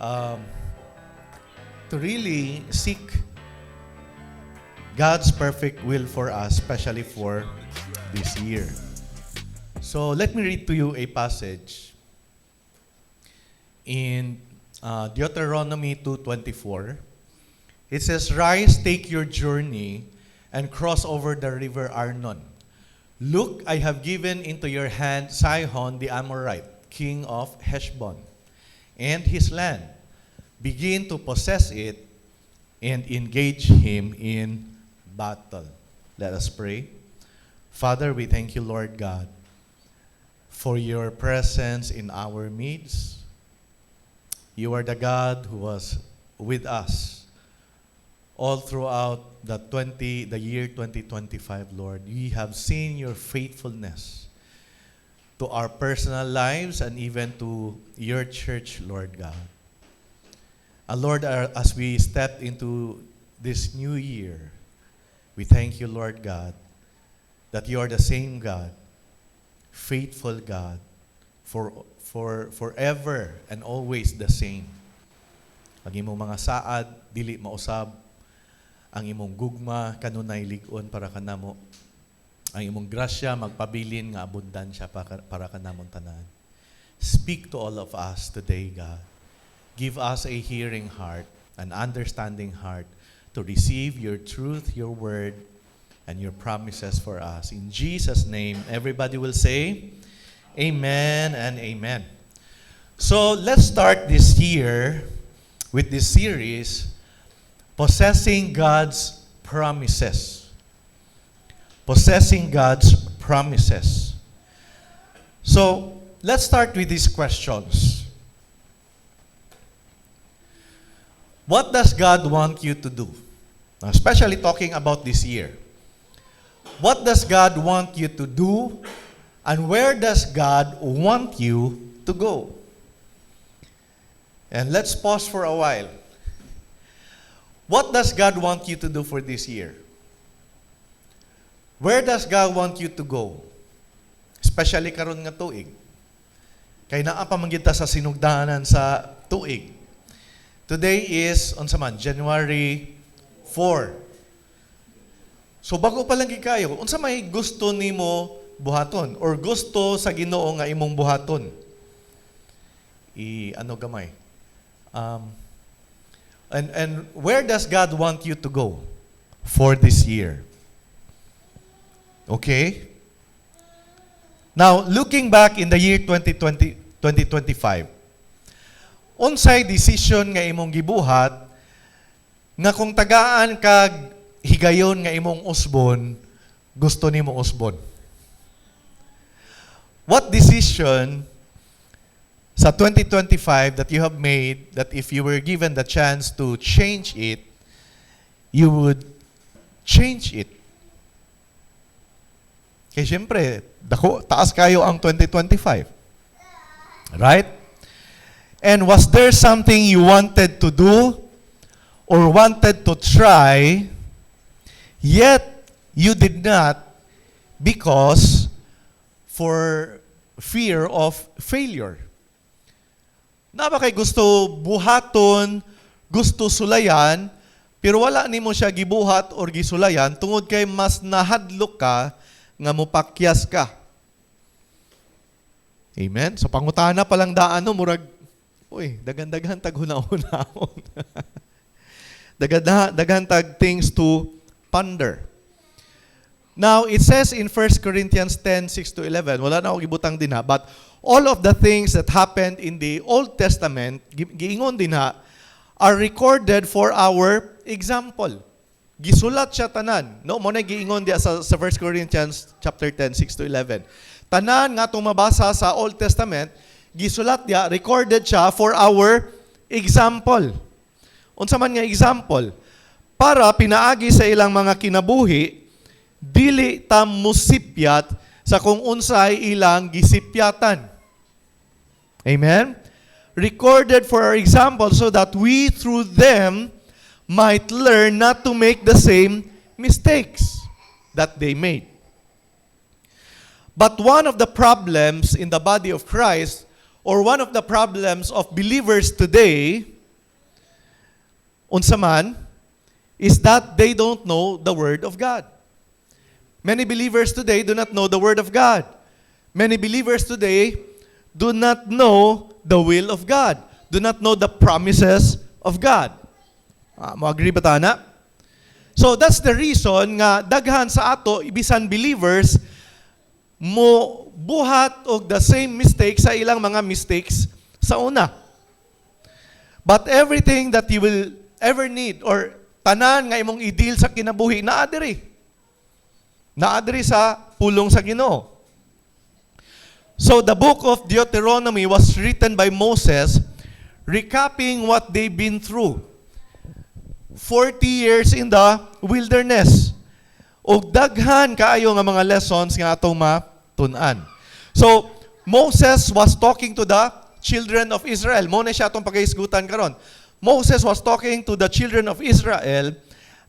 um, to really seek God's perfect will for us, especially for this year. So let me read to you a passage in Deuteronomy 2:24. It says, "Rise, take your journey, and cross over the river Arnon. Look, I have given into your hand Sihon the Amorite, king of Heshbon, and his land. Begin to possess it and engage him in battle." Let us pray. Father, we thank you, Lord God, for your presence in our midst. You are the God who was with us all throughout the year 2025, Lord. We have seen your faithfulness to our personal lives and even to your church, Lord God. And Lord, as we step into this new year, we thank you, Lord God, that you are the same God, faithful God, for forever and always the same. Ang imong mga saad, dili mausab. Ang imong gugma, kanunay ligon para kanamo. Ang imong grasya, magpabilin nga abundansya para kanamon tanan. Speak to all of us today, God. Give us a hearing heart, an understanding heart, to receive your truth, your word, and your promises for us. In Jesus' name, everybody will say, Amen and Amen. So, let's start this year with this series, Possessing God's Promises. Possessing God's Promises. So, let's start with these questions. What does God want you to do? Now, especially talking about this year. What does God want you to do? And where does God want you to go? And let's pause for a while. What does God want you to do for this year? Where does God want you to go? Especially karon nga tuig. Kay naa pa man kita sa sinugdanan sa tuig. Today is unsa man, January 4. So bago pa lang kayo, unsa may gusto nimo buhaton or gusto sa Ginoo nga imong buhaton? Ano gamay? And where does God want you to go for this year? Okay? Now, looking back in the year 2025, unsay decision nga imong gibuhat nga kung tagaan kag higayon nga imong usbon, gusto nimo usbon? What decision sa 2025 that you have made that if you were given the chance to change it, you would change it? Kaya siyempre, taas kayo ang 2025. Right? And was there something you wanted to do or wanted to try, yet you did not because for fear of failure? Na ba kay gusto buhaton, gusto sulayan, pero wala nimo siya gibuhat or gisulayan tungod kay mas nahadlok ka nga mopakyas ka. Amen? So pangutana pa lang daan no, murag, dagan-dagan tag hunahunahon. Dagan tag things to ponder. Now, it says in 1 Corinthians 10:6-11, wala na akong ibutang din ha, but all of the things that happened in the Old Testament, giingon din ha, are recorded for our example. Gisulat siya tanan. No, mo na giingon diya sa 1 Corinthians chapter 10:6-11. Tanan nga itong mabasa sa Old Testament, gisulat diya, recorded siya for our example. Unsa man nga example? Para pinaagi sa ilang mga kinabuhi, dili ta musipyat sa kung unsay ilang gisipyatan. Amen? Recorded for our example so that we through them might learn not to make the same mistakes that they made. But one of the problems in the body of Christ or one of the problems of believers today, unsa man, is that they don't know the Word of God. Many believers today do not know the Word of God. Many believers today do not know the will of God, do not know the promises of God. Mo agree ba ta na? So that's the reason nga daghan sa ato ibisan believers mo buhat og the same mistake sa ilang mga mistakes sa una. But everything that you will ever need or tanan nga imong i-deal sa kinabuhi naa diri sa pulong sa Ginoo. So the book of Deuteronomy was written by Moses, recapping what they've been through. 40 years in the wilderness. Og daghan kaayo nga mga lessons nga atong matun-an. So Moses was talking to the children of Israel. Mo na siya atong paghisgutan karon. Moses was talking to the children of Israel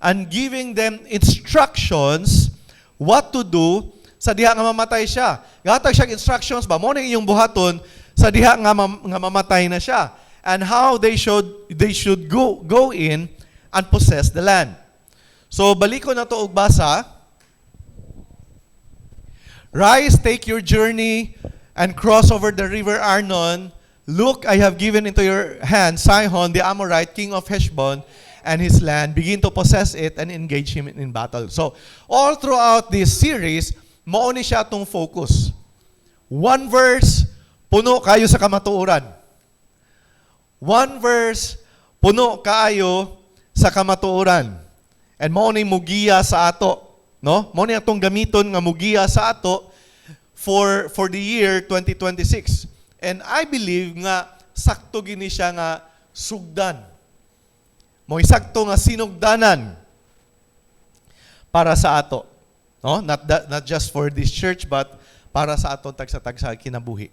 and giving them instructions what to do sa diha nga mamatay siya. Gatag siya instructions ba mo na iyong buhaton sa diha nga mamatay na siya, and how they should go in and possess the land. So baliko na to og basa. Rise, take your journey and cross over the river Arnon. Look, I have given into your hand Sihon the Amorite, king of Heshbon, and his land. Begin to possess it and engage him in battle. So all throughout this series, mao ni siya atong focus. One verse, puno kayo sa kamatuoran. One verse, puno kayo sa kamatuoran. And mao ni mugiya sa ato, no? Mao ni atong gamiton nga mugiya sa ato for the year 2026. And I believe nga sakto gini siya nga sugdan. Mo sakto nga sinugdanan para sa ato. No? Not just for this church, but para sa ato tagsa-tagsa kinabuhi.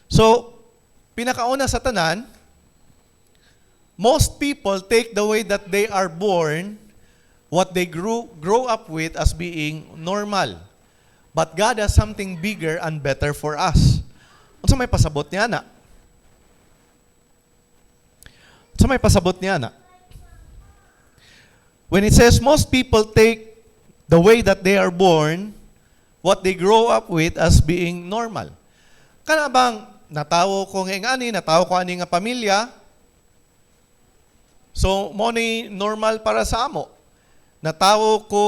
So, pinakauna sa tanan, most people take the way that they are born, what they grow up with as being normal. But God has something bigger and better for us. Unsa may pasabot niya na? Unsa may pasabot niya na? When it says most people take the way that they are born, what they grow up with as being normal. Kana bang natawo ko ani nga pamilya, so mo ni normal para sa amo. Natawo ko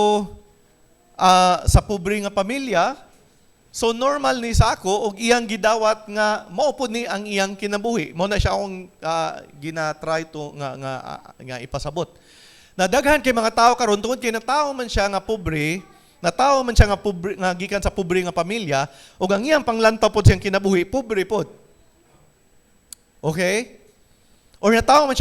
sa pobre nga pamilya, so normal ni sa ako og iyang gidawat nga mao pud ni ang iyang kinabuhi. Mo na siya akong gina-try to nga ipasabot. Nadaghan kay mga tao karon tungod kay natawo man siya nga pobre, nga gikan sa pobre nga pamilya, ug ang iyang panglantaw pod siyang kinabuhi pobre pod. Okay? Or natawo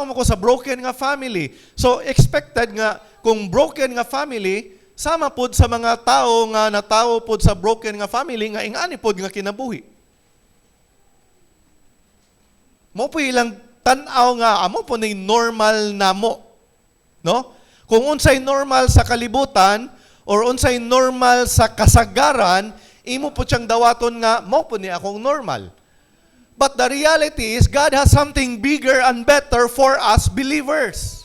mo ko sa broken nga family. So expected nga kung broken nga family, sama pod sa mga tao nga natawo pod sa broken nga family nga ingani pod nga kinabuhi. Mo po ilang tan-aw nga amo po ni normal na mo. No? Kung unsay normal sa kalibutan or unsay normal sa kasagaran, imo po siyang dawaton nga mao po ni akong normal. But the reality is God has something bigger and better for us believers.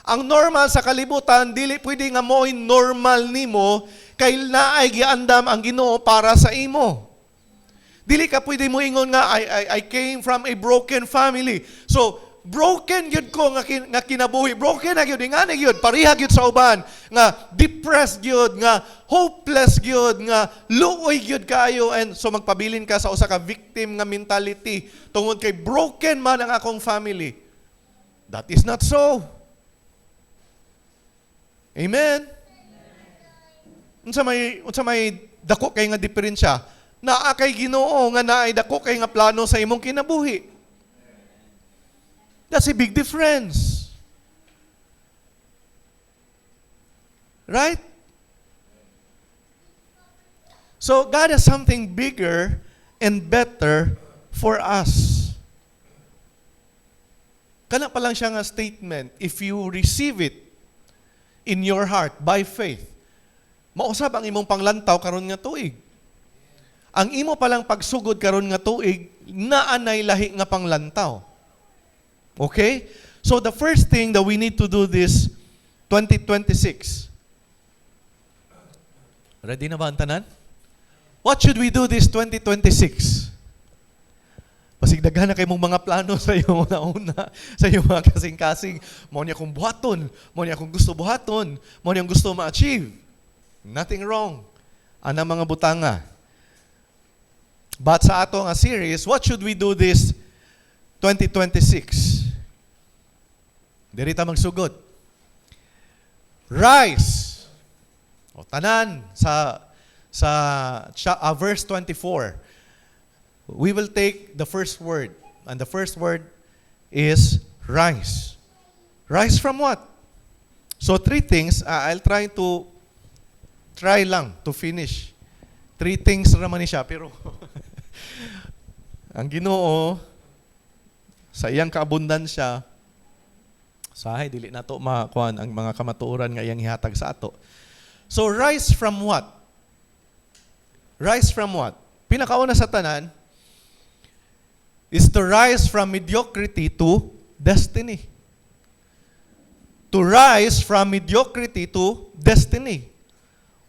Ang normal sa kalibutan dili pwede nga mo'y normal nimo kay naay giandam ang Ginoo para sa imo. Dili ka pwede mo ingon nga I came from a broken family. So broken gyud ko nga kinabuhi. Broken na gyud ingani gyud pareha gyud sa uban nga depressed gyud, nga hopeless gyud, nga luoy gyud kayo, and so magpabilin ka sa usa ka victim nga mentality tungod kay broken man ang akong family. That is not so. Amen. Unsa may dako kay nga diferensya? Naa kay Ginoo nga naay dako kay nga plano sa imong kinabuhi. That's a big difference. Right? So God has something bigger and better for us. Kana pa lang siya nga statement, if you receive it in your heart by faith, mausab ang imong panglantaw karon nga tuig. ang imo palang pagsugod karon nga tuig, naanay lahi nga panglantaw. Okay? So the first thing that we need to do this 2026. Ready na ba ang tanan? What should we do this 2026? Pasigdaghan na kayo mong mga plano sa iyo una-una, sa iyo mga kasing-kasing. Mo niya kung buhaton, mo niya kung gusto buhaton, mo niya gusto ma-achieve. Nothing wrong. Ana mga butanga. But sa ato nga series, what should we do this 2026? Diri ta magsugod. Rise. O tanan sa verse 24. We will take the first word, and the first word is rise. Rise from what? So three things. I'll try lang to finish. Three things naman ni siya, pero ang Ginoo sa iyang kaabundansya, sahay dili nato makuan ang mga kamatuoran nga iyang ihatag sa ato. So rise from what? Rise from what? Pinakauna sa tanan is to rise from mediocrity to destiny. To rise from mediocrity to destiny.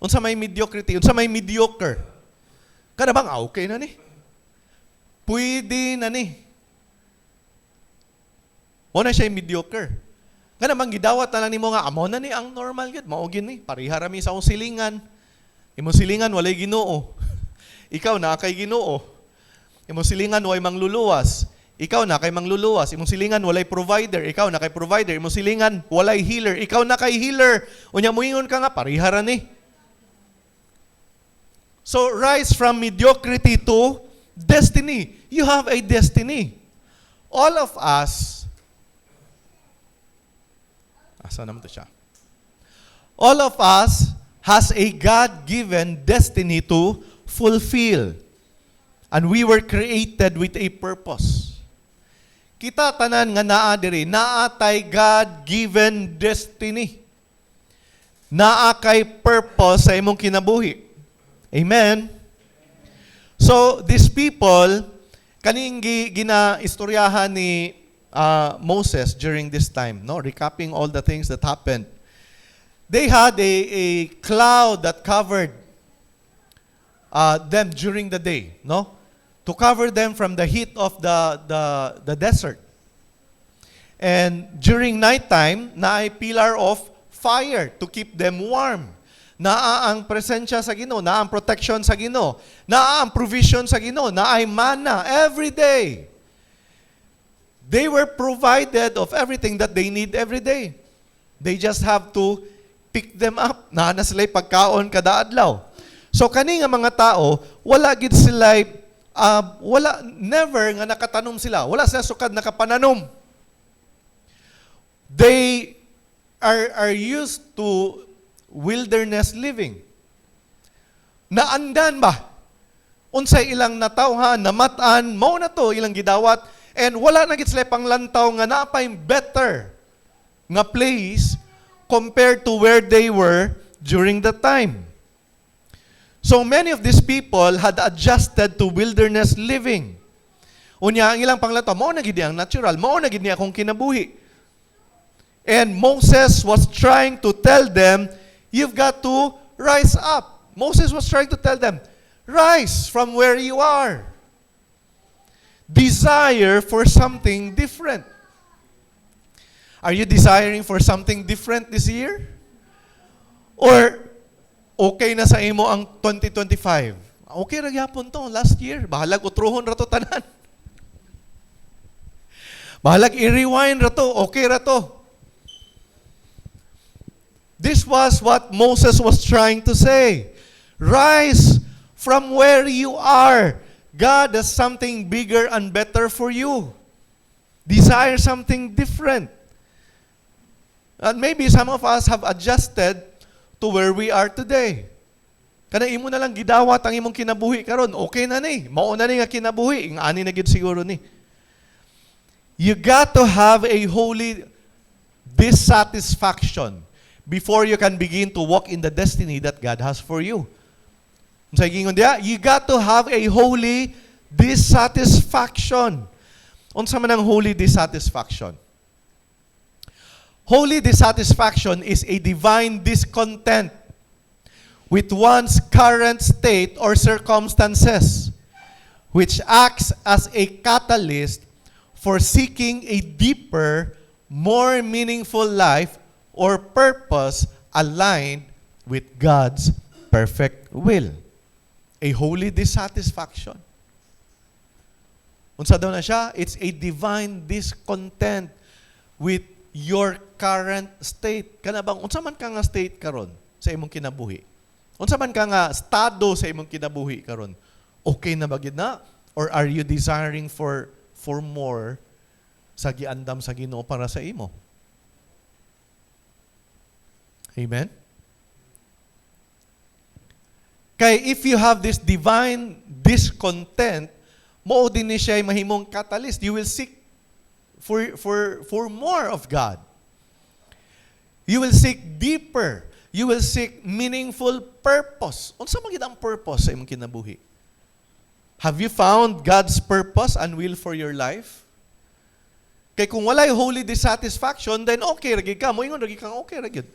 Unsa may mediocrity? Unsa may mediocre? Kada bang okay na ni? Pwede na ni. O na siya mediocre. Kada bang gidawat na lang nimo nga amo na ni ang normal gid, mao gid ni. Pareha ra mi sa akong silingan. Imong silingan walay Ginoo. Ikaw na kay Ginoo. Imong silingan walay mangluluwas. Ikaw na kay mangluluwas. Imong silingan walay provider. Ikaw na kay provider. Imong silingan walay healer. Ikaw na kay healer. Unya moingon ka nga pareha ra ni. So rise from mediocrity to destiny. You have a destiny. All of us, asa naman to siya? All of us has a God-given destiny to fulfill. And we were created with a purpose. Kita tanan nga naa diri, naa tay God-given destiny. Naa kay purpose sa imong kinabuhi. Amen. So these people kaning ginaistoryahan ni Moses during this time, no, recapping all the things that happened. They had a cloud that covered them during the day, no? To cover them from the heat of the desert. And during nighttime, naay pillar of fire to keep them warm. Naa ang presensya sa Ginoo, naa ang protection sa Ginoo, naa ang provision sa Ginoo, naay manna every day. They were provided of everything that they need every day. They just have to pick them up. Naa na sila'y pagkaon kada adlaw. So kani nga mga tao, wala gid sila never nga nakatanom sila. Wala sila sukad nakapananom. They are used to wilderness living. Naandan ba? Unsay ilang natawhan, namatan, mao na to ilang gidawat, and wala na gid sila panglantaw nga napay better nga place compared to where they were during that time. So many of these people had adjusted to wilderness living. Unya ang ilang panglantaw, mao na gid ang natural, mao na gid niya akong kinabuhi. And Moses was trying to tell them, you've got to rise up. Moses was trying to tell them, rise from where you are. Desire for something different. Are you desiring for something different this year? Or okay na sa imo ang 2025? Okay ra gyapon to last year. Bahalag utrohon ra to tanan. Bahalag i-rewind ra to, okay ra to. This was what Moses was trying to say. Rise from where you are. God has something bigger and better for you. Desire something different. And maybe some of us have adjusted to where we are today. Kana imo na lang gidawat ang imong kinabuhi karon, okay na ni. Mao na ni nga kinabuhi, ang ani na gid siguro ni. You got to have a holy dissatisfaction before you can begin to walk in the destiny that God has for you. Sa gingon diya, you got to have a holy dissatisfaction. Unsa man ang holy dissatisfaction? Holy dissatisfaction is a divine discontent with one's current state or circumstances, which acts as a catalyst for seeking a deeper, more meaningful life or purpose aligned with God's perfect will. A holy dissatisfaction. Unsa daw na siya? It's a divine discontent with your current state. Kana bang unsa man ka nga state karon sa imong kinabuhi? Unsa man ka nga estado sa imong kinabuhi karon? Okay na ba gid na? Or are you desiring for more sa giandam sa Ginoo para sa imo? Amen? Kay if you have this divine discontent, mao din ni siya mahimong catalyst. You will seek for more of God. You will seek deeper. You will seek meaningful purpose. Unsa man gid ang purpose sa imong kinabuhi? Have you found God's purpose and will for your life? Kay kung walay holy dissatisfaction, then okay ra gid ka. Moingon ra gid kang okay ra gid.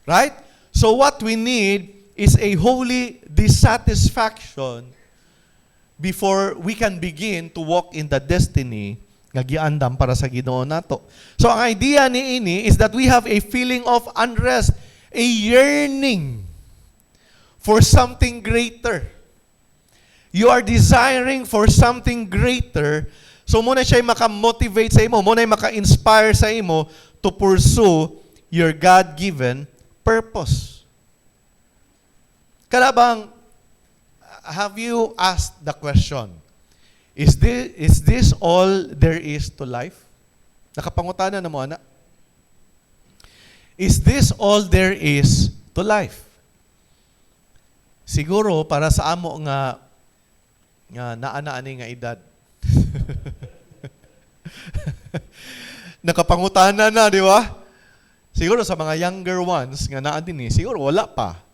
Right? So what we need is a holy dissatisfaction before we can begin to walk in the destiny nga giandam para sa Ginoo nato. So ang idea ni ini is that we have a feeling of unrest, a yearning for something greater. You are desiring for something greater. So muna siya maka-motivate sa imo, muna maka-inspire sa imo to pursue your God-given purpose. Kalabang, have you asked the question, is this all there is to life? Nakapangutana na mo, ana? Is this all there is to life? Siguro, para sa amo nga naana-ani nga edad. Nakapangutana na, di ba? Siguro sa mga younger ones nga naa din siguro wala pa.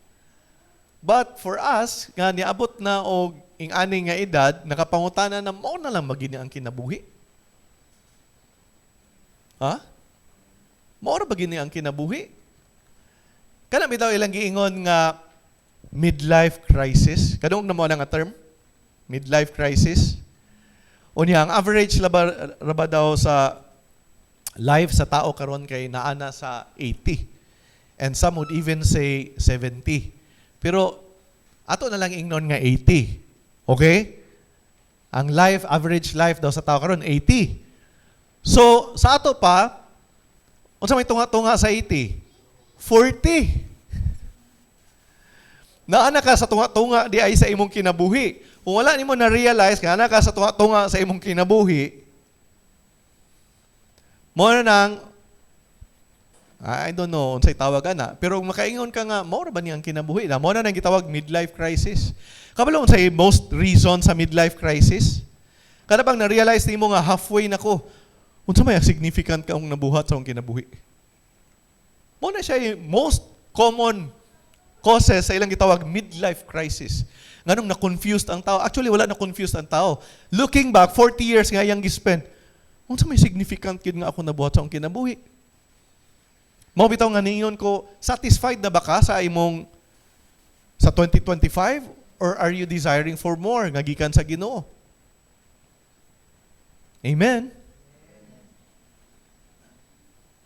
But for us, nga niabot na og ing-ani nga edad, nakapangutana na mao na lang magini ang kinabuhi. Ha? Mao ra bagini ang kinabuhi. Kana bitaw ilang giingon nga midlife crisis. Kadung na mo na nga term? Midlife crisis. Unya ang average raba daw sa life sa tao karon kay naana sa 80. And some would even say 70. Pero ato na lang ingnon nga 80. Okay? Ang average life daw sa tao karon 80. So sa ato pa, unsa may tunga-tunga sa 80? 40. Naana ka sa tunga-tunga di ay sa imong kinabuhi. Kung wala nimo na-realize nga ka sa tunga-tunga sa imong kinabuhi, mo na nang, I don't know, unsay tawag ana, pero kung makaingon ka nga, mo ra ba niyang kinabuhi na? Mo na nang gitawag midlife crisis. Kabalo unsay most reason sa midlife crisis? Kada bang na-realize nimo nga halfway na ko, unsa may significant ka ang nabuhat sa akong kinabuhi? Mo na siya yung most common causes sa ilang gitawag midlife crisis. Nganong na-confused ang tao. Actually, wala na-confused ang tao. Looking back, 40 years nga iyang gispend. Unsa may significant kid nga ako nabuhat sa akong kinabuhi? Mao bitaw nga ningon ko, satisfied na ba ka sa imong sa 2025 or are you desiring for more nga gikan sa Ginoo? Amen.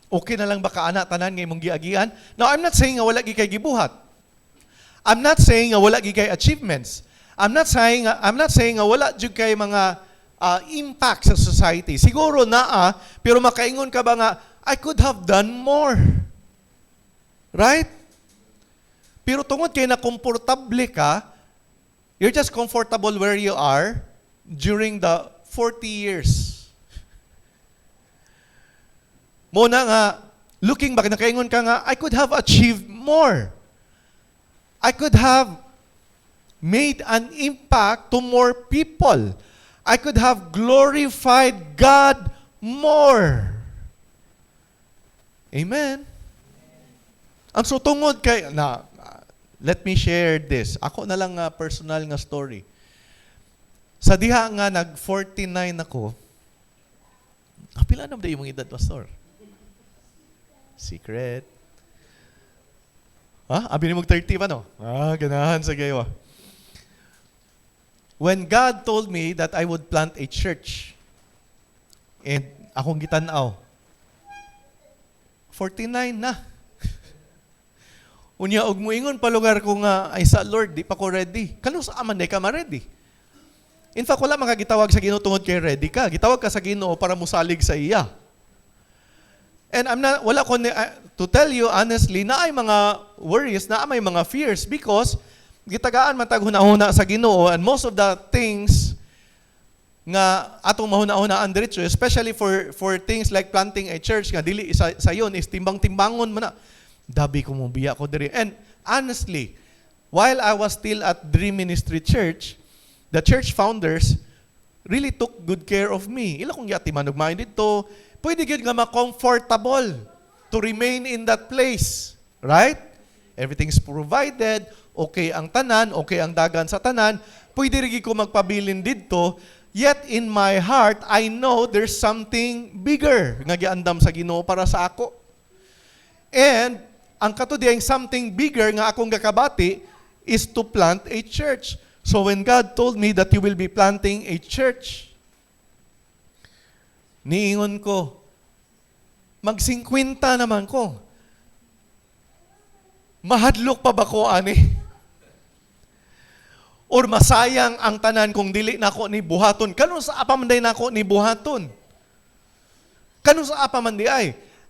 Okay na lang ba ka ana tanan nga imong giagian? Now, I'm not saying nga wala gi kay gibuhat. I'm not saying nga wala gi kay achievements. I'm not saying nga wala jud kay mga impact sa society. Siguro naa, pero makaingon ka ba nga I could have done more. Right? Pero tungod kay na komportable ka, you're just comfortable where you are during the 40 years. Muna nga, looking back, nakaingon ka nga, I could have achieved more. I could have made an impact to more people. I could have glorified God more. Amen. Ang so tungod kay let me share this. Ako na lang nga personal nga story. Sa diha nga nag-49 ako, pila naman yung edad, Pastor? Secret. Ha? Abi ni mag-30 pa, no? Ganahan sa gayo. When God told me that I would plant a church, and akong gitanaw, 49 na. Unya, og muingon pa lugar ko nga, ay sa Lord, di pa ko ready. Kanong sa aman, di ka ma-ready. In fact, wala makagitawag sa Ginoo tungod kay ready ka. Gitawag ka sa Ginoo para musalig sa iya. And wala ko, to tell you honestly, na ay mga worries, na may mga fears because gitagaan matag hunahuna sa Ginoo and most of the things nga atong mahuna-hunaan diretso, especially for things like planting a church nga dili sa yon is timbang-timbangon man na. Dabi ko mo biya ko diri. And honestly, while I was still at Dream Ministry Church, the church founders really took good care of me. Ila kong yati manugmain dito, pwede gyud nga ma-comfortable to remain in that place. Right? Everything's provided, okay ang tanan, okay ang dagan sa tanan, pwede rin ko magpabilin dito. Yet in my heart, I know there's something bigger nga giandam sa Ginoo para sa ako. And ang katudiyang something bigger nga akong gakabati is to plant a church. So when God told me that you will be planting a church, niingon ko, mag-50 naman ko. Mahadlok pa ba ko, ani? Or masayang ang tanan kung dili nako ni buhaton. Kanun sa apamanday nako ni buhaton? Kanun sa apamanday ay?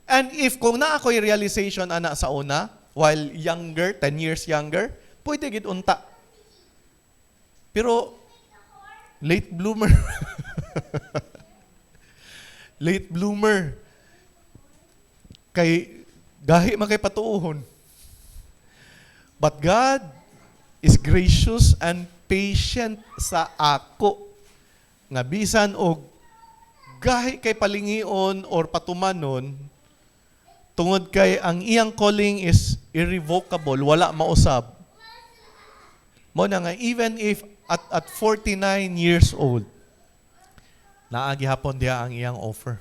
And if kung na ako'y realization ana sa una, while younger, 10 years younger, pwede gid unta. Pero, late bloomer. Late bloomer. Kay, gahi man kay patuuhon. But God is gracious and patient sa ako. Nga bisan og gahi kay palingion or patumanon, tungod kay ang iyang calling is irrevocable, wala mausab. Mo na nga, even if at 49 years old, naagi hapon diya ang iyang offer.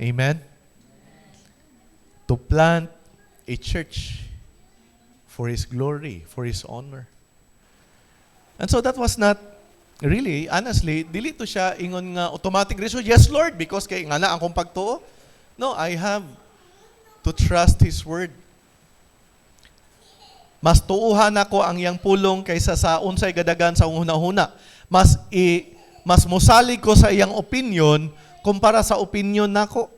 Amen? To plant a church for His glory, for His honor. And so that was not really, honestly, dili to siya ingon nga automatic reason. Yes, Lord, because kay nga na ang kong pagtuo. No, I have to trust His word. Mas tuuhan ako ang iyang pulong kaysa sa unsay gadagan sa hunahuna. Mas musalig ko sa iyang opinion kumpara sa opinion nako.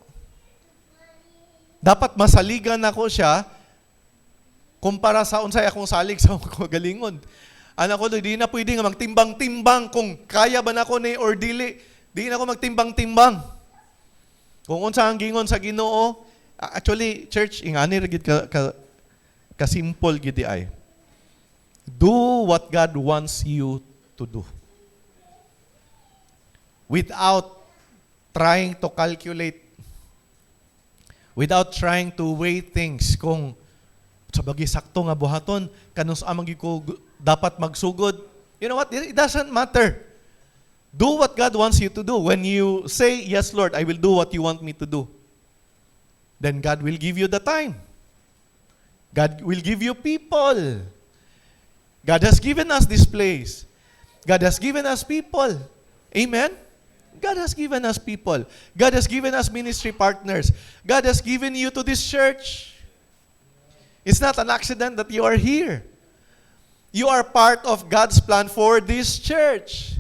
Dapat masaligan nako siya kumpara sa unsay akong salig sa galingon. Anak ko, di na pwede nga magtimbang-timbang kung kaya ba nako ni or dili. Di na ako magtimbang-timbang. Kung unsa ang gingon sa Ginoo, actually, church, ingani ra gid ka-simple gid ay. Do what God wants you to do. Without trying to calculate, without trying to weigh things, kung sa bagay sakto nga buhaton, kanus amang ko dapat magsugod. You know what? It doesn't matter. Do what God wants you to do. When you say, yes, Lord, I will do what you want me to do, then God will give you the time. God will give you people. God has given us this place. God has given us people. Amen? God has given us people. God has given us ministry partners. God has given you to this church. It's not an accident that you are here. You are part of God's plan for this church.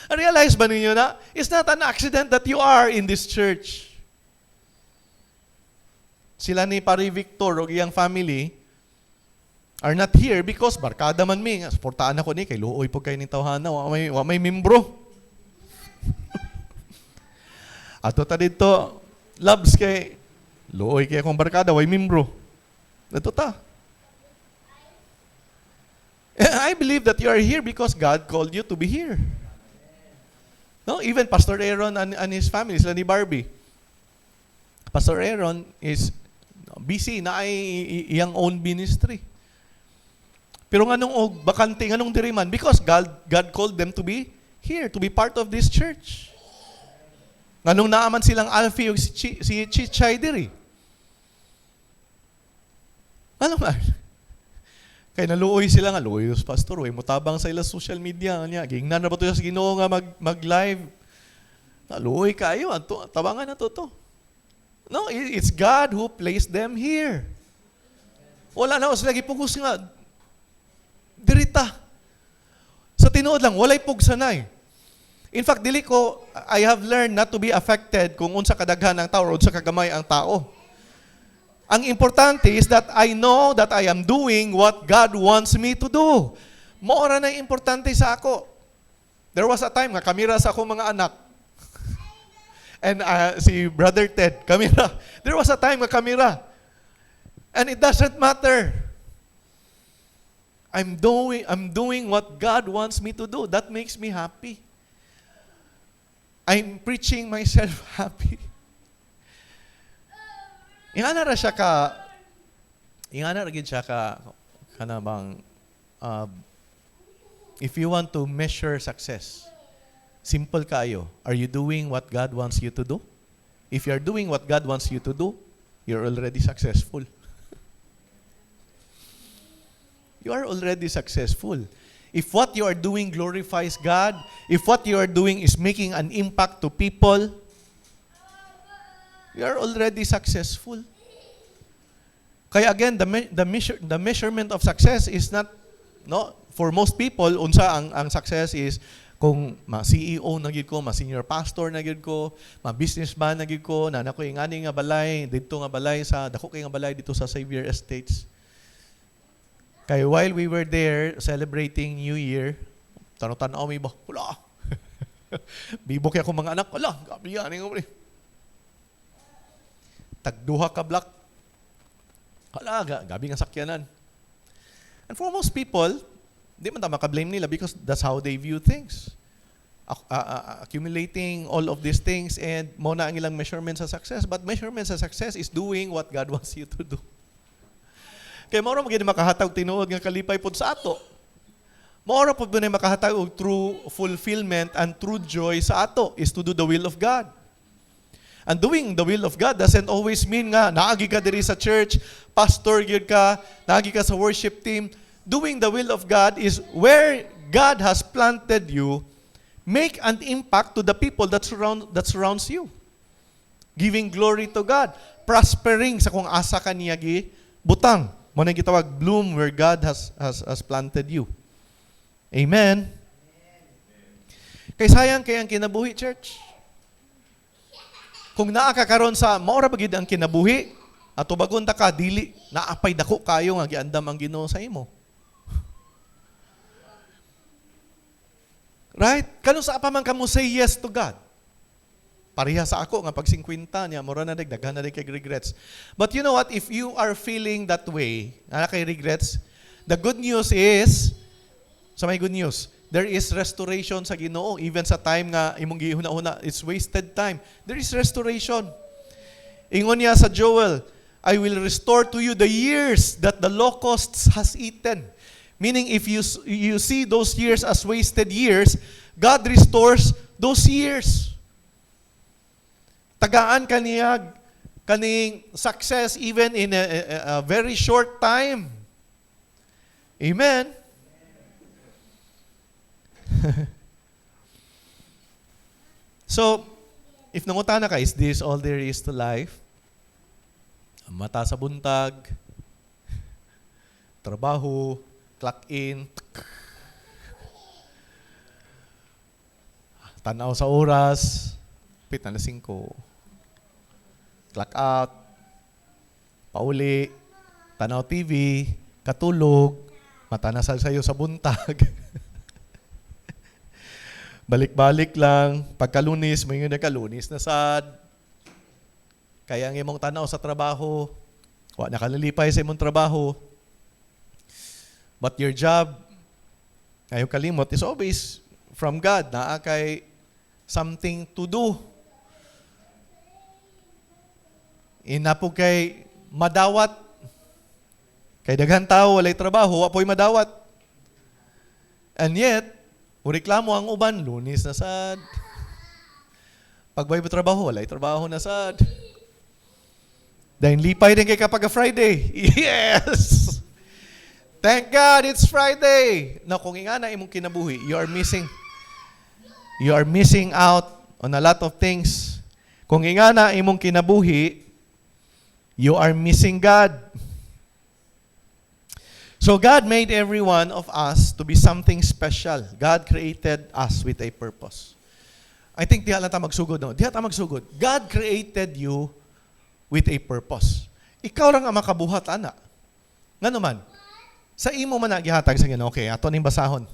Realize ba ninyo na? It's not an accident that you are in this church. Sila ni Pari Victor o iyang family are not here because barkada man mi. Suportaan ako ni kay luoy po kayo ni tawhana. Wa may membro. Ato ta dito, loves kay luoy kay akong barkada, way membro. Ato ta. I believe that you are here because God called you to be here. No, even Pastor Aaron and his family, sila ni Barbie. Pastor Aaron is busy na ay iyang own ministry. Pero nganong og bakante, nganong diri man? Because God called them to be here, to be part of this church. Nganong naaman silang Alfie o si Chichay diri? Ano man? Kay naluoy sila nga, luoy yung pastor, way mutabang sa ila social media niya. Gingnan na ba ito sa Ginoo nga mag-live? Naluoy kayo, tabangan na to. No, it's God who placed them here. Wala na, sila gipugos nga, dirita. Sa tinuod lang, walay pugsanay. In fact, I have learned not to be affected kung unsa kadaghan ang tao o unsa kagamay ang tao. Ang importante is that I know that I am doing what God wants me to do. Moora na importante sa ako. There was a time nga kamera sa akong mga anak. And si Brother Ted, kamera. There was a time nga kamera. And it doesn't matter. I'm doing what God wants me to do. That makes me happy. I'm preaching myself happy. Ingana ra gid siya ka kanabang if you want to measure success, simple kayo. Are you doing what God wants you to do? If you are doing what God wants you to do, you're already successful. You are already successful. If what you are doing glorifies God, if what you are doing is making an impact to people, you are already successful. Kaya again, the measurement of success is not, no, for most people, unsa ang success is kung ma-CEO na gid ko, ma-senior pastor na gid ko, ma-businessman na gid ko, na ko ingani nga balay, dito nga balay sa dako kay nga balay dito sa Xavier Estates. Kaya while we were there celebrating New Year, tanaw mi ba? Wala. Bibok ako mga anak, wala, gabi yan nga. Tagduha ka block. Hala, gabi nga sakyanan. And for most people, di man ta maka-blame nila because that's how they view things. Accumulating all of these things and mo na ang ilang measurement sa success. But measurement sa success is doing what God wants you to do. Kaya maura mo gini makahatag tinuod nga kalipay pod sa ato. Maura pod na makahatag og true fulfillment and true joy sa ato is to do the will of God. And doing the will of God doesn't always mean nga naagi ka diri sa church, pastor gyud ka, naagi ka sa worship team. Doing the will of God is where God has planted you, make an impact to the people that surrounds you. Giving glory to God, prospering sa kung asa ka niya butang. Mo na gitawag bloom where God has planted you. Amen. Kay sayang kay ang kinabuhi, church. Kung naa ka karon sa maura bagid ang kinabuhi, ato bagon ta ka dili naapay dako kayo nga giandam ang Ginoo sa imo. Right? Kanus sa pa man kamo say yes to God. Pareha sa ako nga pag 50 niya mura na daghan na kay regrets. But you know what, if you are feeling that way, na kay regrets, the good news is may good news. There is restoration sa Ginoo even sa time nga imong gihuna-huna, it's wasted time. There is restoration. Ingon niya sa Joel, I will restore to you the years that the locusts has eaten. Meaning if you see those years as wasted years, God restores those years. Tagaan kaniyag kaning success even in a very short time. Amen. So, if nangutana ka, is this all there is to life? Mata sa buntag, trabaho, clock in, tanaw sa oras, pit na 5, clock out, pauli, tanaw TV, katulog, mata na sayo sa buntag. Balik-balik lang, pagkalunis, may nga kalunis na sad. Kaya ang imong tanaw sa trabaho, wa nakalalipay sa imong trabaho. But your job, ayaw kalimot, is always from God. Naa kay something to do. Inapo kay madawat Kay daghan tao walay trabaho, apoy madawat. And yet, reklamo ang uban, Lunes na sad. Pag may trabaho, walay trabaho na sad. Dahil lipay din kay kapag Friday. Yes! Thank God it's Friday. Na kung nga na imong kinabuhi, you are missing out on a lot of things. Kung nga na imong kinabuhi, you are missing God. So God made every one of us to be something special. God created us with a purpose. I think diha lang ta magsugod, no? Diha ta magsugod. God created you with a purpose. Ikaw lang ang makabuhat, ana. Nga naman, sa imo man nagihatag sa Ginoo, okay, ato ning basahon.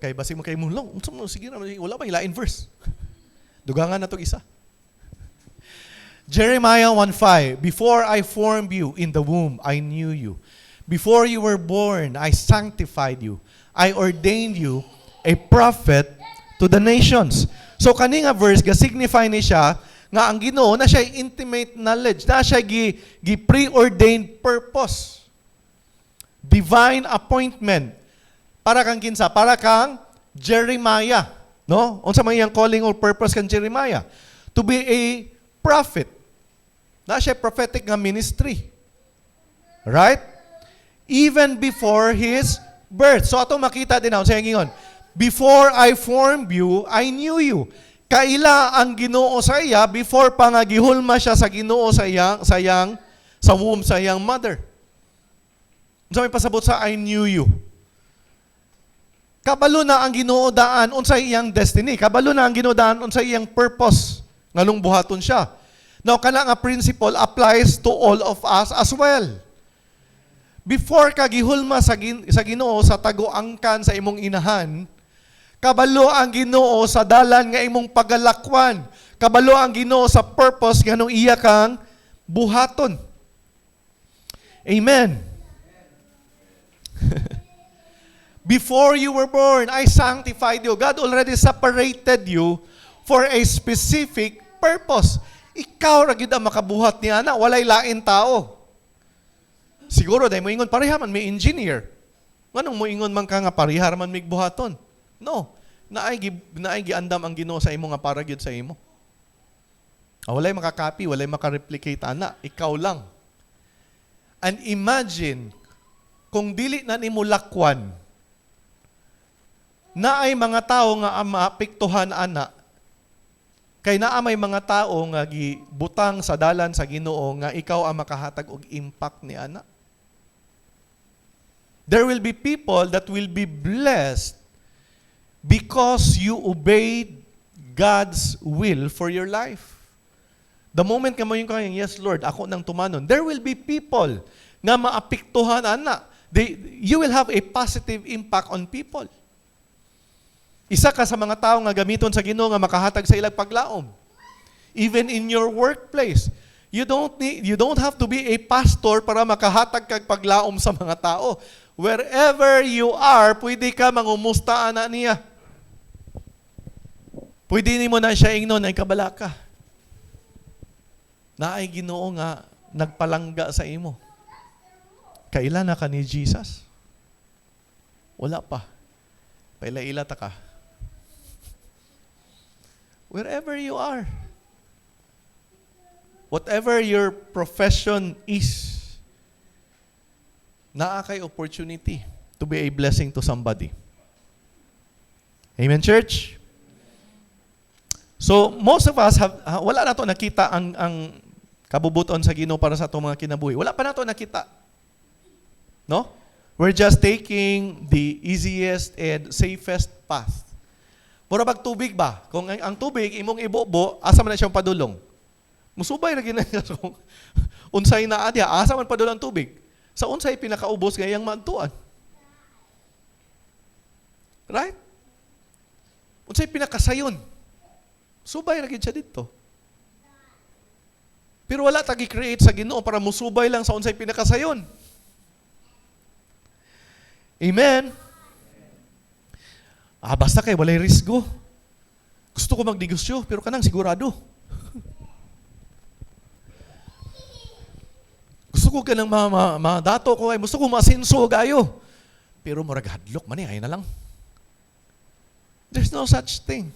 Kay basi mo kay mulong, sige na, wala pa ilain verse. Dugangan na to isa. Jeremiah 1:5, before I formed you in the womb, I knew you. Before you were born, I sanctified you. I ordained you a prophet to the nations. So kani nga verse ga-signify ni siya nga ang Ginoo na siya intimate knowledge, na siya gi preordained purpose. Divine appointment. Para kang kinsa? Para kang Jeremiah, no? Unsa man iyang calling or purpose kang Jeremiah? To be a prophet. Na siya prophetic nga ministry. Right? Even before his birth. So ato makita din ako sa ingon, before I formed you, I knew you. Kaila ang Ginoo sa iya before pa nga gihulma siya sa Ginoo sa womb sa iyang mother. Unsa may pasabot sa I knew you? Kabalo na ang Ginoo daan unsay iyang destiny. Kabalo na ang Ginoo daan unsay iyang purpose nganong buhaton siya. Now kana nga principle applies to all of us as well. Before ka gihulma sa Ginoo sa taguangkan sa imong inahan, kabalo ang Ginoo sa dalan nga imong pagalakwan. Kabalo ang Ginoo sa purpose nganong iya kang buhaton. Amen. Before you were born, I sanctified you. God already separated you for a specific purpose. Ikaw ra gyud ang makabuhat niya na walay lain tao. Siguro dahil mo ingon, pareha man may engineer. Nganong mo ingon man ka nga pareha man may buhaton? No. Naay giandam ang Ginoo sa imo nga para gyud sa imo. Walay makakopy, walay makareplicate ana, ikaw lang. And imagine kung dili na nimo lakwan, naay mga tao nga maapektuhan ana, kay naa may mga tao nga gibutang sa dalan sa Ginoo nga ikaw ang makahatag og impact ni ana. There will be people that will be blessed because you obeyed God's will for your life. The moment ka mo yung kayang, yes Lord, ako nang tumanon, there will be people nga maapektuhan ana. You will have a positive impact on people. Isa ka sa mga tao nga gamiton sa Ginoo nga makahatag sa ilang paglaom. Even in your workplace, you don't have to be a pastor para makahatag kag paglaom sa mga tao. Wherever you are, pwede ka mangumusta ana niya. Pwede nimo na siya ingnon ay kabala ka. Naay Ginoo nga nagpalangga sa imo. Kailan na ka ni Jesus? Wala pa. Paila-ila ta ka. Wherever you are. Whatever your profession is, naa kay opportunity to be a blessing to somebody. Amen, church? So, most of us wala na to nakita ang kabubuton sa Ginoo para sa atong mga kinabuhi. Wala pa na to nakita. No? We're just taking the easiest and safest path. Mura bag tubig ba? Kung ang tubig, imong ibobo, asa man na siyang padulong? Musubay na ginagay. Unsay na adya, asa man padulong tubig? Sa unsay pinakaubos gayang maantuan. Right? Unsay pinakasayon? Subay na gid siya dito. Pero wala tagi create sa Ginoo para musubay lang sa unsay pinakasayon. Amen. Basta kay walay risgo. Gusto ko magnegosyo pero kanang sigurado. Gusto ko Musukog ka ng dato ko, ay gusto ko masinso gayo. Pero murag hadlok man ay na lang. There's no such thing.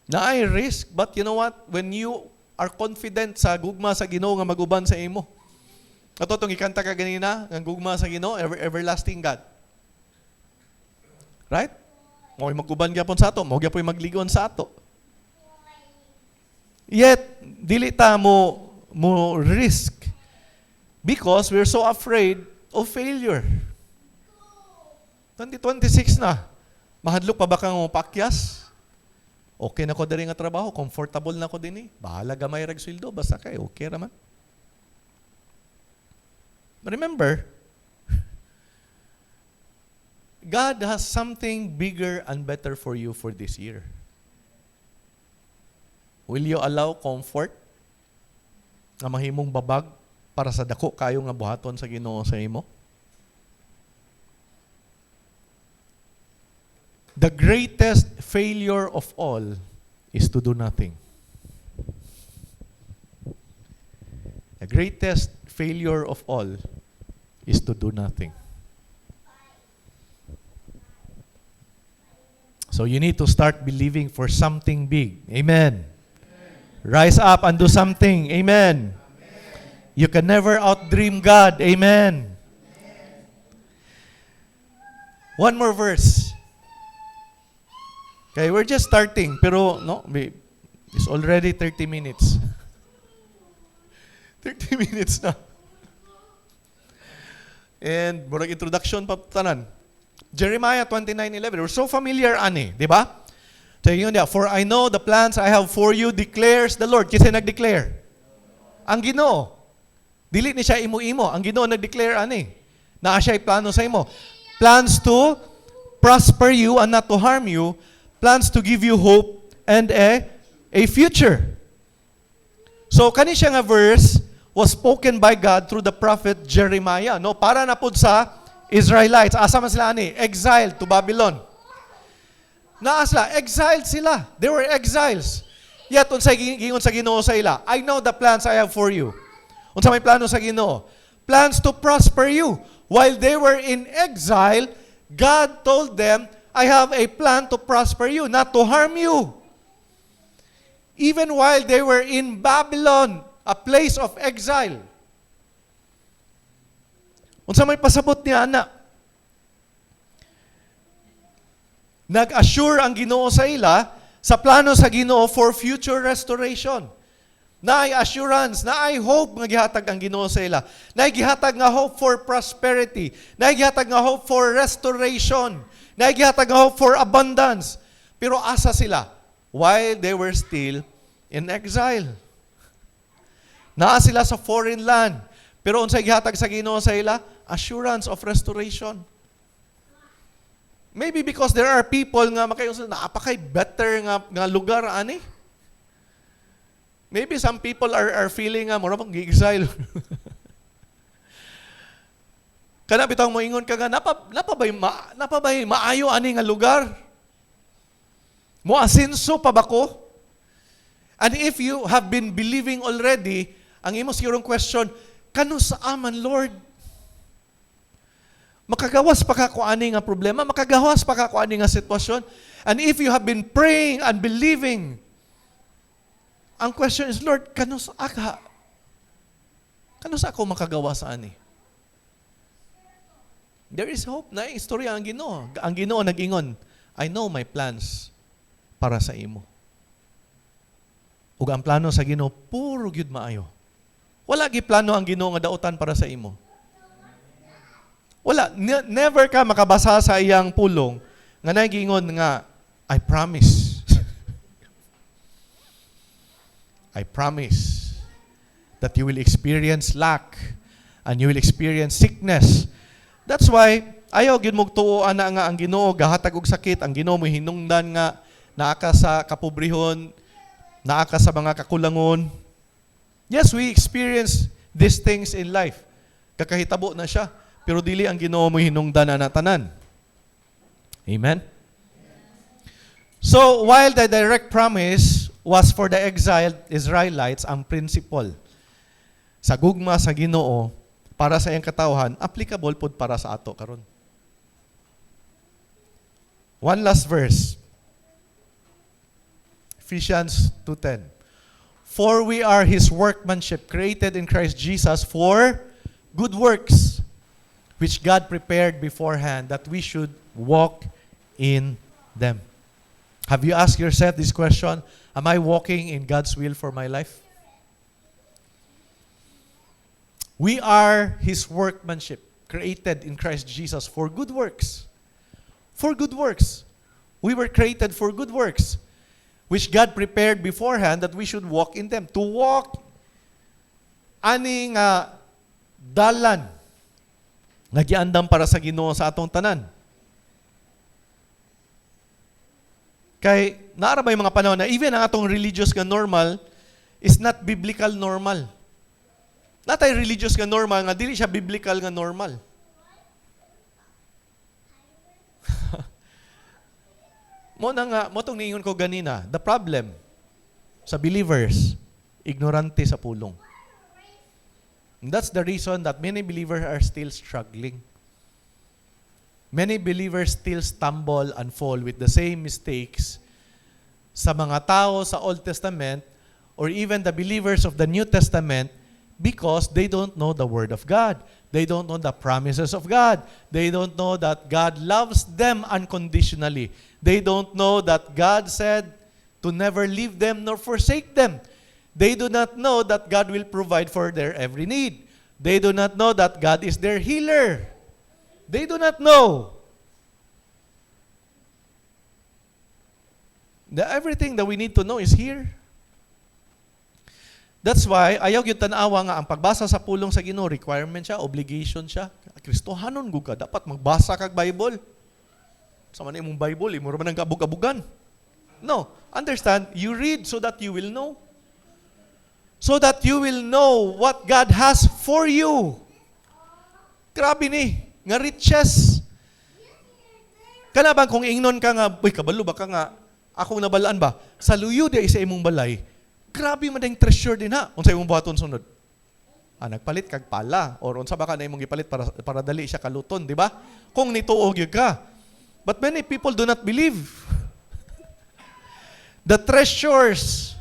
Na ay risk, but you know what? When you are confident sa gugma sa Ginoo nga maguban sa imo. Ato itong ikanta ka ganina, ang gugma sa Ginoo, everlasting God. Right? Mo'y maguban gyapon sa ato, mo gyapon magligon sa ato. Yet, dili ta mo risk because we're so afraid of failure. 2026 na. Mahadlok pa ba kang pakyas? Okay na ko diri nga trabaho, comfortable na ko din eh. Bahala gamay rag sweldo, basta kay okay raman. Remember, God has something bigger and better for you for this year. Will you allow comfort nga mahimong babag para sa dako kayo nga buhaton sa Ginoo sa imo? The greatest failure of all is to do nothing. The greatest failure of all is to do nothing. So you need to start believing for something big. Amen. Rise up and do something. Amen. You can never outdream God. Amen. One more verse. Okay, we're just starting, pero no, it's already 30 minutes. 30 minutes na. And murag introduction pa tanan. Jeremiah 29:11. We're so familiar ani, di ba? So yun dia, for I know the plans I have for you declares the Lord. Kasi nag-declare. Ang Ginoo. Dili ni siya imo-imo. Ang Ginoo nag-declare ani. Naa siya plano sa imo. Plans to prosper you and not to harm you. Plans to give you hope and a future. So kani siya nga verse was spoken by God through the prophet Jeremiah, no? Para na pud sa Israelites. Asa man sila ani? Exiled to Babylon. Naasla, exiled sila. They were exiles. Yet unsay gingon sa Ginoo sa ila, I know the plans I have for you. Unsa may plano sa Ginoo? Plans to prosper you. While they were in exile, God told them, I have a plan to prosper you, not to harm you. Even while they were in Babylon, a place of exile. Unsa may pasabot niya, anak? Nag-assure ang Ginoo sa ila sa plano sa Ginoo for future restoration. Naay assurance, naay hope nga gihatag ang Ginoo sa ila. Naay gihatag nga hope for prosperity. Naay gihatag nga hope for restoration. Naay gihatag nga hope for abundance. Pero asa sila? While they were still in exile. Naa sila sa foreign land. Pero unsay gihatag sa Ginoo sa ila? Assurance of restoration. Maybe because there are people nga napakay better nga lugar ani. Maybe some people are feeling nga mura pang gi-exile. Kana bitaw mo ingon ka nga napabay maayo ani nga lugar. Mo asenso pa ba ko? And if you have been believing already, ang imo sigurong question, kanu sa aman Lord? Makagawas pa ka kung ani nga problema, makagawas pa ka kung ani nga sitwasyon. And if you have been praying and believing, ang question is, Lord, kano sa ako makagawa sa ani? There is hope. Na istorya ang Ginoo. Ang Ginoo nag-ingon, I know my plans para sa imo. Ug ang plano sa Ginoo puro gyud maayo. Wala gi plano ang Ginoo nga daotan para sa imo. Wala, never ka makabasa sa iyang pulong nga nagingon nga, I promise. I promise that you will experience lack and you will experience sickness. That's why, ayaw gyud mong tuoan na nga ang Ginoo gahatag og sakit, ang Ginoo mo hinungdan nga naa ka sa kapobrehon, naa ka sa mga kakulangon. Yes, we experience these things in life. Kakahitabo na siya. Pero dili ang Ginoo mo hinungdan na tanan. Amen? So, while the direct promise was for the exiled Israelites, ang principle sa gugma sa Ginoo para sa iyang katawhan, applicable pod para sa ato karon. One last verse. Ephesians 2:10. For we are His workmanship, created in Christ Jesus for good works, which God prepared beforehand that we should walk in them. Have you asked yourself this question? Am I walking in God's will for my life? We are His workmanship, created in Christ Jesus for good works. For good works. We were created for good works, which God prepared beforehand that we should walk in them. To walk, ani nga dalan, nga giandam para sa Ginoo sa atong tanan. Kay, naara ba yung mga panahon na even ang atong religious nga normal is not biblical normal. Natay religious nga normal nga dili siya biblical nga normal. Mo tong niingon ko ganina, the problem sa believers, ignorante sa pulong. And that's the reason that many believers are still struggling. Many believers still stumble and fall with the same mistakes sa mga tao sa Old Testament or even the believers of the New Testament because they don't know the Word of God. They don't know the promises of God. They don't know that God loves them unconditionally. They don't know that God said to never leave them nor forsake them. They do not know that God will provide for their every need. They do not know that God is their healer. They do not know. Everything that we need to know is here. That's why, ayaw yung tanawa nga, ang pagbasa sa pulong sa Ginoo, requirement siya, obligation siya. Kristohanon ka, dapat magbasa kag Bible. Sa man imong Bible, imo man ang kabug-abugan. No, understand, you read so that you will know. So that you will know what God has for you. Grabe ni, nga riches. Kana bang kung ingnon ka nga, uy, kabalo ba ka nga, akong nabalaan ba? Sa luyo di sa imong balay, grabe man ding treasure din ha. Unsa imong buhaton sunod? Nagpalit kag pala or unsa ba ka na imong gipalit para dali siya kaluton, di ba? Kung nituog gyud ka. But many people do not believe. The treasures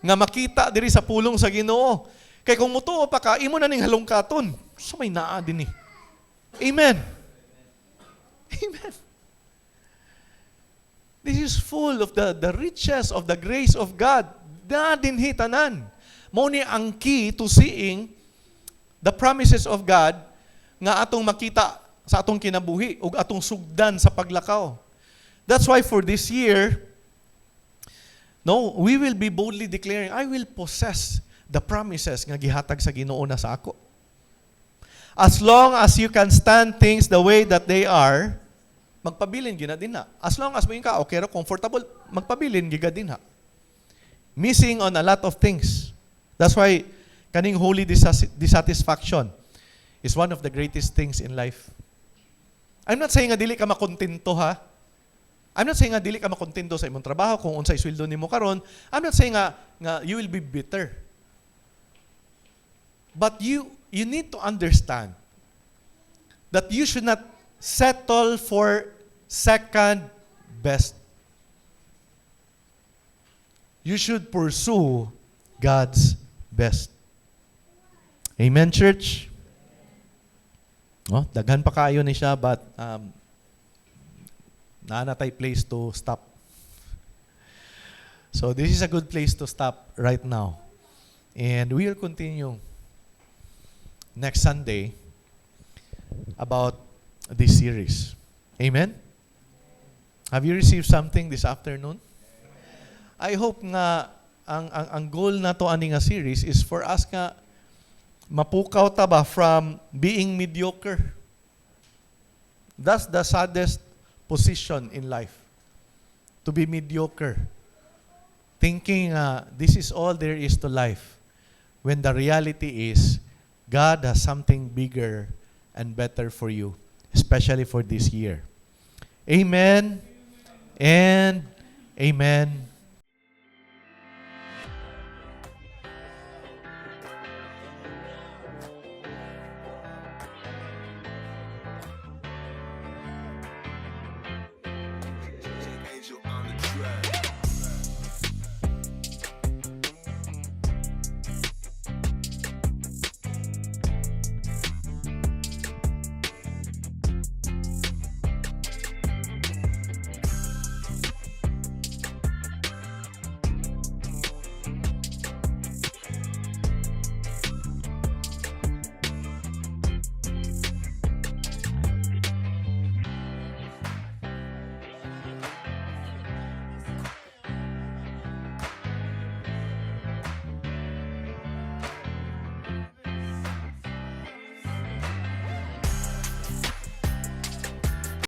nga makita diri sa pulong sa Ginoo. Kay kung mutuo pa ka, imo na ning halongkaton. So may naa din ni. Amen. Amen. This is full of the riches of the grace of God. Na dinhi tanan. Mao ni ang key to seeing the promises of God nga atong makita sa atong kinabuhi ug atong sugdan sa paglakaw. That's why for this year, we will be boldly declaring, I will possess the promises nga gihatag sa Ginoo na sa ako. As long as you can stand things the way that they are, magpabilin gina din ha. As long as mo ka okay ra comfortable, magpabilin giga din ha. Missing on a lot of things. That's why kaning holy dissatisfaction is one of the greatest things in life. I'm not saying nga dili ka makontento ha. I'm not saying nga dili ka makontento sa imong trabaho kung unsay sweldo nimo karon. I'm not saying nga you will be bitter. But you need to understand that you should not settle for second best. You should pursue God's best. Amen, church? Daghan pa kayo ni siya, but naanatay place to stop. So this is a good place to stop right now. And we will continue next Sunday about this series. Amen? Have you received something this afternoon? I hope nga ang goal na to ani nga series is for us nga mapukaw ta ba from being mediocre. That's the saddest position in life. To be mediocre. Thinking this is all there is to life. When the reality is God has something bigger and better for you, especially for this year. Amen and amen.